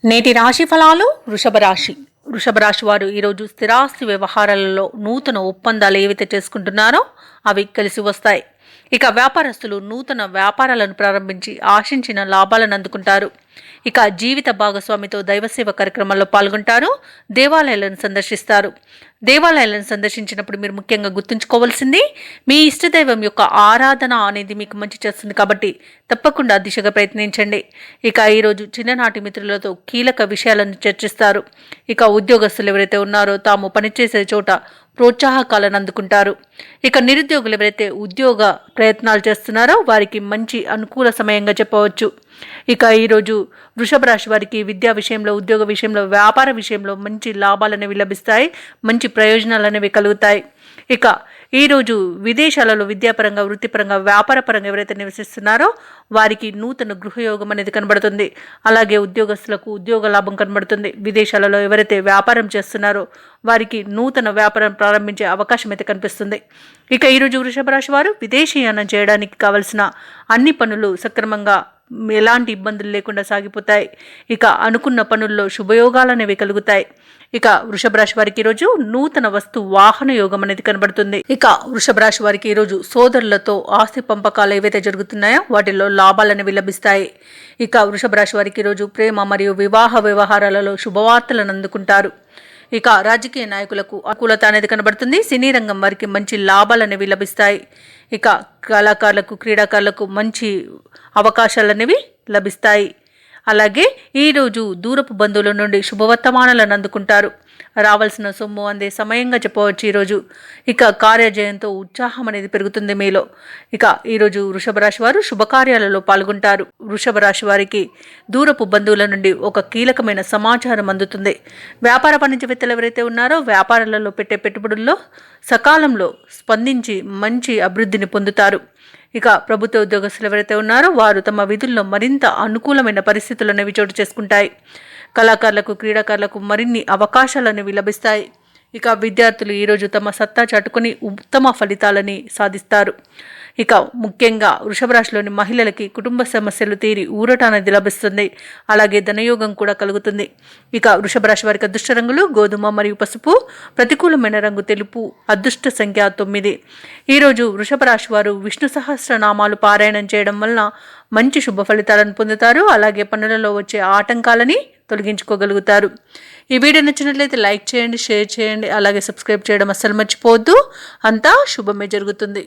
నేటి రాశి ఫలాలు. వృషభ రాశి వారు ఈరోజు స్థిరాస్తి వ్యవహారాలలో నూతన ఒప్పందాలు ఏవైతే చేసుకుంటున్నారో అవి కలిసి వస్తాయి. ఇక వ్యాపారస్తులు నూతన వ్యాపారాలను ప్రారంభించి ఆశించిన లాభాలను అందుకుంటారు. ఇక జీవిత భాగస్వామితో దైవసేవ కార్యక్రమాల్లో పాల్గొంటారు. దేవాలయాలను సందర్శిస్తారు. దేవాలయాలను సందర్శించినప్పుడు మీరు ముఖ్యంగా గుర్తుంచుకోవాల్సింది మీ ఇష్టదైవం యొక్క ఆరాధన అనేది మీకు మంచి చేస్తుంది కాబట్టి తప్పకుండా దిశగా ప్రయత్నించండి. ఇక ఈరోజు చిన్ననాటి మిత్రులతో కీలక విషయాలను చర్చిస్తారు. ఇక ఉద్యోగస్తులు ఎవరైతే ఉన్నారో తాము పనిచేసే చోట ప్రోత్సాహకాలను అందుకుంటారు. ఇక నిరుద్యోగులు ఎవరైతే ఉద్యోగ ప్రయత్నాలు చేస్తున్నారో వారికి మంచి అనుకూల సమయంగా చెప్పవచ్చు. ఇక ఈరోజు వృషభ రాశి వారికి విద్యా విషయంలో, ఉద్యోగ విషయంలో, వ్యాపార విషయంలో మంచి లాభాలు అనేవి లభిస్తాయి. మంచి ప్రయోజనాలు అనేవి కలుగుతాయి. ఇక ఈరోజు విదేశాలలో విద్యాపరంగా, వృత్తిపరంగా, వ్యాపారపరంగా ఎవరైతే నివసిస్తున్నారో వారికి నూతన గృహయోగం అనేది కనబడుతుంది. అలాగే ఉద్యోగస్తులకు ఉద్యోగ లాభం కనబడుతుంది. విదేశాలలో ఎవరైతే వ్యాపారం చేస్తున్నారో వారికి నూతన వ్యాపారం ప్రారంభించే అవకాశం అయితే కనిపిస్తుంది. ఇక ఈరోజు వృషభ రాశి వారు విదేశీయానం చేయడానికి కావలసిన అన్ని పనులు సక్రమంగా ఎలాంటి ఇబ్బందులు లేకుండా సాగిపోతాయి. ఇక అనుకున్న పనుల్లో శుభయోగాలు అనేవి కలుగుతాయి. ఇక వృషభ రాశి వారికి ఈరోజు నూతన వస్తు వాహన యోగం అనేది కనబడుతుంది. ఇక వృషభ రాశి వారికి ఈరోజు సోదరులతో ఆస్తి పంపకాలు ఏవైతే జరుగుతున్నాయో వాటిల్లో లాభాలు అనేవి లభిస్తాయి. ఇక వృషభ రాశి వారికి ఈరోజు ప్రేమ మరియు వివాహ వ్యవహారాలలో శుభవార్తలను అందుకుంటారు. ఇక రాజకీయ నాయకులకు అనుకూలత అనేది కనబడుతుంది. సినీ రంగం వారికి మంచి లాభాలు అనేవి లభిస్తాయి. ఇక కళాకారులకు, క్రీడాకారులకు మంచి అవకాశాలు అనేవి లభిస్తాయి. అలాగే ఈరోజు దూరపు బంధువుల నుండి శుభవర్తమానాలను అందుకుంటారు. రావాల్సిన సొమ్ము అందే సమయంగా చెప్పవచ్చు ఈరోజు. ఇక కార్యజయంతో ఉత్సాహం అనేది పెరుగుతుంది మీలో. ఇక ఈరోజు వృషభ రాశి వారు శుభకార్యాలలో పాల్గొంటారు. వృషభ రాశి వారికి దూరపు బంధువుల నుండి ఒక కీలకమైన సమాచారం అందుతుంది. వ్యాపార వాణిజ్యవేత్తలు ఎవరైతే ఉన్నారో వ్యాపారాలలో పెట్టే పెట్టుబడుల్లో సకాలంలో స్పందించి మంచి అభివృద్ధిని పొందుతారు. ఇక ప్రభుత్వ ఉద్యోగస్తులు ఎవరైతే ఉన్నారో వారు తమ విధుల్లో మరింత అనుకూలమైన పరిస్థితులు అనేవి చోటు చేసుకుంటాయి. కళాకారులకు, క్రీడాకారులకు మరిన్ని అవకాశాలు అనేవి లభిస్తాయి. ఇక విద్యార్థులు ఈరోజు తమ సత్తా చాటుకుని ఉత్తమ ఫలితాలని సాధిస్తారు. ఇక ముఖ్యంగా వృషభ రాశిలోని మహిళలకి కుటుంబ సమస్యలు తీరి ఊరట అనేది లభిస్తుంది. అలాగే ధనయోగం కూడా కలుగుతుంది. ఇక వృషభ రాశి వారికి అదృష్ట రంగులు గోధుమ మరియు పసుపు. ప్రతికూలమైన రంగు తెలుపు. అదృష్ట సంఖ్య 9. ఈరోజు వృషభ రాశి వారు విష్ణు సహస్రనామాలు పారాయణం చేయడం వలన మంచి శుభ ఫలితాలను పొందుతారు. అలాగే పనులలో వచ్చే ఆటంకాలని తొలగించుకోగలుగుతారు. ఈ వీడియో నచ్చినట్లయితే లైక్ చేయండి, షేర్ చేయండి, అలాగే సబ్స్క్రైబ్ చేయడం అస్సలు మర్చిపోవద్దు. అంతా శుభమే జరుగుతుంది.